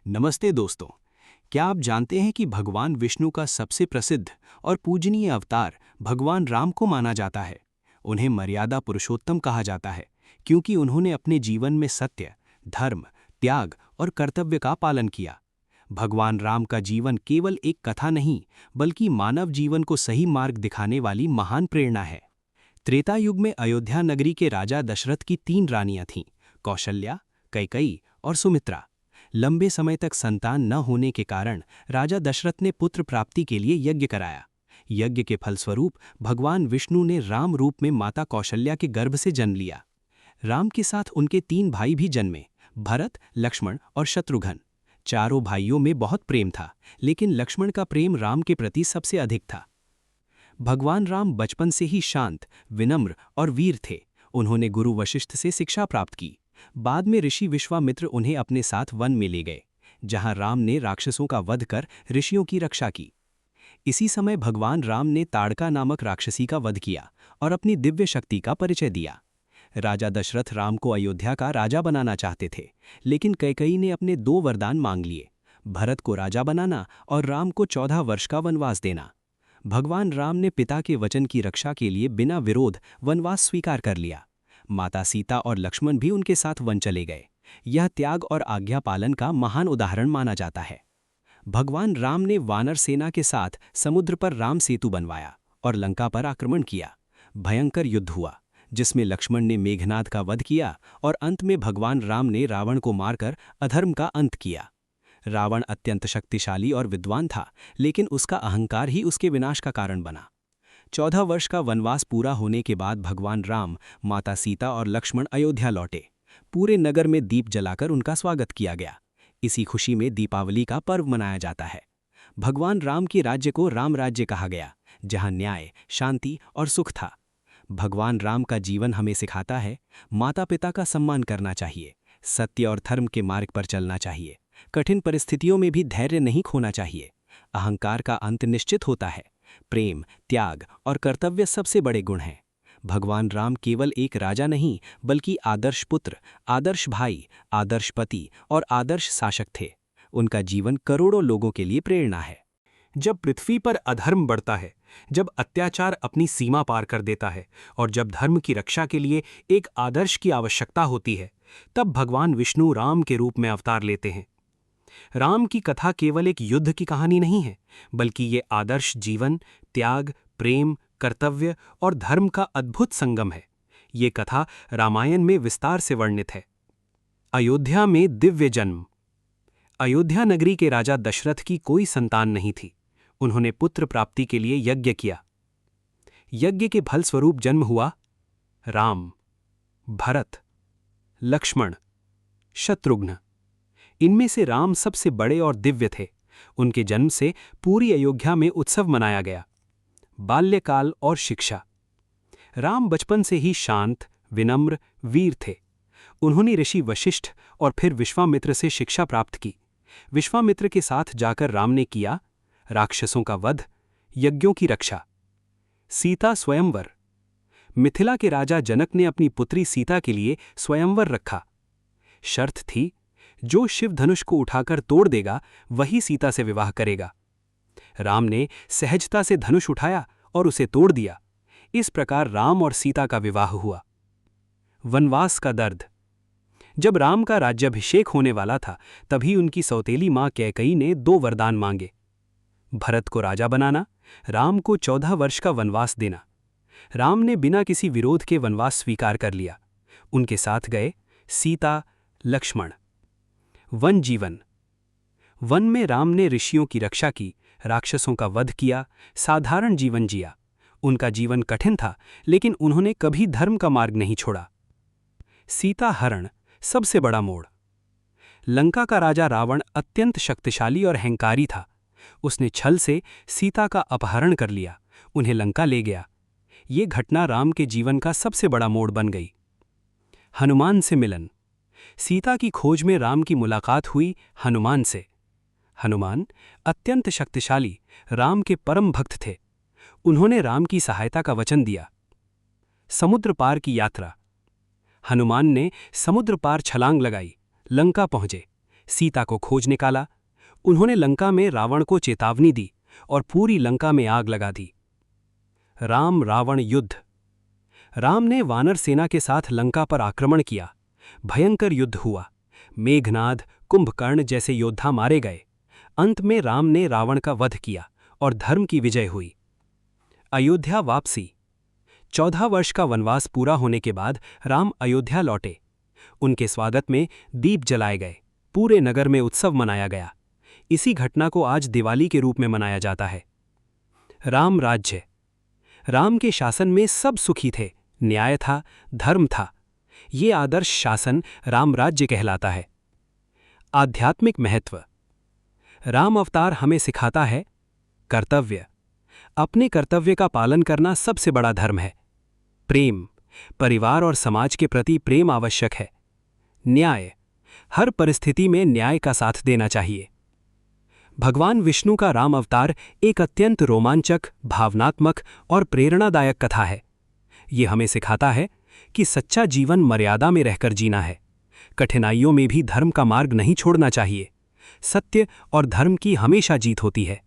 नमस्ते दोस्तों। क्या आप जानते हैं कि भगवान विष्णु का सबसे प्रसिद्ध और पूजनीय अवतार भगवान राम को माना जाता है। उन्हें मर्यादा पुरुषोत्तम कहा जाता है क्योंकि उन्होंने अपने जीवन में सत्य, धर्म, त्याग और कर्तव्य का पालन किया। भगवान राम का जीवन केवल एक कथा नहीं, बल्कि मानव जीवन को सही मार्ग दिखाने वाली महान प्रेरणा है। त्रेता युग में अयोध्या नगरी के राजा दशरथ की 3 रानियां थीं, कौशल्या, कैकई और सुमित्रा। लंबे समय तक संतान न होने के कारण राजा दशरथ ने पुत्र प्राप्ति के लिए यज्ञ कराया। यज्ञ के फलस्वरूप भगवान विष्णु ने राम रूप में माता कौशल्या के गर्भ से जन्म लिया। राम के साथ उनके 3 भाई भी जन्मे, भरत, लक्ष्मण और शत्रुघ्न। चारों भाइयों में बहुत प्रेम था, लेकिन लक्ष्मण का प्रेम राम के प्रति सबसे अधिक था। भगवान राम बचपन से ही शांत, विनम्र और वीर थे। उन्होंने गुरु वशिष्ठ से शिक्षा प्राप्त की। बाद में ऋषि विश्वामित्र उन्हें अपने साथ वन में ले गए, जहां राम ने राक्षसों का वध कर ऋषियों की रक्षा की। इसी समय भगवान राम ने ताड़का नामक राक्षसी का वध किया और अपनी दिव्य शक्ति का परिचय दिया। राजा दशरथ राम को अयोध्या का राजा बनाना चाहते थे, लेकिन कैकेयी ने अपने 2 वरदान मांग लिए, भरत को राजा बनाना और राम को 14 वर्ष का वनवास देना। भगवान राम ने पिता के वचन की रक्षा के लिए बिना विरोध वनवास स्वीकार कर लिया। माता सीता और लक्ष्मण भी उनके साथ वन चले गए। यह त्याग और आज्ञा पालन का महान उदाहरण माना जाता है। भगवान राम ने वानर सेना के साथ समुद्र पर राम सेतु बनवाया और लंका पर आक्रमण किया। भयंकर युद्ध हुआ, जिसमें लक्ष्मण ने मेघनाद का वध किया और अंत में भगवान राम ने रावण को मारकर अधर्म का अंत किया। रावण अत्यंत शक्तिशाली और विद्वान था, लेकिन उसका अहंकार ही उसके विनाश का कारण बना। 14 वर्ष का वनवास पूरा होने के बाद भगवान राम, माता सीता और लक्ष्मण अयोध्या लौटे। पूरे नगर में दीप जलाकर उनका स्वागत किया गया। इसी खुशी में दीपावली का पर्व मनाया जाता है। भगवान राम के राज्य को राम राज्य कहा गया, जहां न्याय, शांति और सुख था। भगवान राम का जीवन हमें सिखाता है, माता पिता का सम्मान करना चाहिए, सत्य और धर्म के मार्ग पर चलना चाहिए, कठिन परिस्थितियों में भी धैर्य नहीं खोना चाहिए। अहंकार का अंत निश्चित होता है। प्रेम, त्याग और कर्तव्य सबसे बड़े गुण हैं। भगवान राम केवल एक राजा नहीं, बल्कि आदर्श पुत्र, आदर्श भाई, आदर्श पति और आदर्श शासक थे। उनका जीवन करोड़ों लोगों के लिए प्रेरणा है। जब पृथ्वी पर अधर्म बढ़ता है, जब अत्याचार अपनी सीमा पार कर देता है और जब धर्म की रक्षा के लिए एक आदर्श की आवश्यकता होती है, तब भगवान विष्णु राम के रूप में अवतार लेते हैं। राम की कथा केवल एक युद्ध की कहानी नहीं है, बल्कि ये आदर्श जीवन, त्याग, प्रेम, कर्तव्य और धर्म का अद्भुत संगम है। ये कथा रामायण में विस्तार से वर्णित है। अयोध्या में दिव्य जन्म। अयोध्या नगरी के राजा दशरथ की कोई संतान नहीं थी। उन्होंने पुत्र प्राप्ति के लिए यज्ञ किया। यज्ञ के फलस्वरूप जन्म हुआ राम, भरत, लक्ष्मण, शत्रुघ्न। इनमें से राम सबसे बड़े और दिव्य थे। उनके जन्म से पूरी अयोध्या में उत्सव मनाया गया। बाल्यकाल और शिक्षा। राम बचपन से ही शांत, विनम्र, वीर थे। उन्होंने ऋषि वशिष्ठ और फिर विश्वामित्र से शिक्षा प्राप्त की। विश्वामित्र के साथ जाकर राम ने किया राक्षसों का वध, यज्ञों की रक्षा। सीता स्वयंवर। मिथिला के राजा जनक ने अपनी पुत्री सीता के लिए स्वयंवर रखा। शर्त थी, जो शिव धनुष को उठाकर तोड़ देगा, वही सीता से विवाह करेगा। राम ने सहजता से धनुष उठाया और उसे तोड़ दिया। इस प्रकार राम और सीता का विवाह हुआ। वनवास का दर्द। जब राम का राज्याभिषेक होने वाला था, तभी उनकी सौतेली मां कैकेयी ने 2 वरदान मांगे। भरत को राजा बनाना, राम को 14 वर्ष का वनवास देना। राम ने बिना किसी विरोध के वनवास स्वीकार कर लिया। उनके साथ गए सीता, लक्ष्मण। वन जीवन। वन में राम ने ऋषियों की रक्षा की, राक्षसों का वध किया, साधारण जीवन जिया। उनका जीवन कठिन था, लेकिन उन्होंने कभी धर्म का मार्ग नहीं छोड़ा। सीता हरण, सबसे बड़ा मोड़। लंका का राजा रावण अत्यंत शक्तिशाली और अहंकारी था। उसने छल से सीता का अपहरण कर लिया, उन्हें लंका ले गया। ये घटना राम के जीवन का सबसे बड़ा मोड़ बन गई। हनुमान से मिलन। सीता की खोज में राम की मुलाकात हुई हनुमान से। हनुमान अत्यंत शक्तिशाली, राम के परम भक्त थे। उन्होंने राम की सहायता का वचन दिया। समुद्र पार की यात्रा। हनुमान ने समुद्र पार छलांग लगाई, लंका पहुंचे। सीता को खोज निकाला। उन्होंने लंका में रावण को चेतावनी दी और पूरी लंका में आग लगा दी। राम रावण युद्ध। राम ने वानर सेना के साथ लंका पर आक्रमण किया। भयंकर युद्ध हुआ। मेघनाद, कुंभकर्ण जैसे योद्धा मारे गए। अंत में राम ने रावण का वध किया और धर्म की विजय हुई। अयोध्या वापसी। 14 वर्ष का वनवास पूरा होने के बाद राम अयोध्या लौटे। उनके स्वागत में दीप जलाए गए। पूरे नगर में उत्सव मनाया गया। इसी घटना को आज दिवाली के रूप में मनाया जाता है। राम राज्य। राम के शासन में सब सुखी थे, न्याय था, धर्म था। ये आदर्श शासन राम राज्य कहलाता है। आध्यात्मिक महत्व। राम अवतार हमें सिखाता है कर्तव्य। अपने कर्तव्य का पालन करना सबसे बड़ा धर्म है। प्रेम। परिवार और समाज के प्रति प्रेम आवश्यक है। न्याय। हर परिस्थिति में न्याय का साथ देना चाहिए। भगवान विष्णु का राम अवतार एक अत्यंत रोमांचक, भावनात्मक और प्रेरणादायक कथा है। ये हमें सिखाता है कि सच्चा जीवन मर्यादा में रहकर जीना है। कठिनाइयों में भी धर्म का मार्ग नहीं छोड़ना चाहिए। सत्य और धर्म की हमेशा जीत होती है।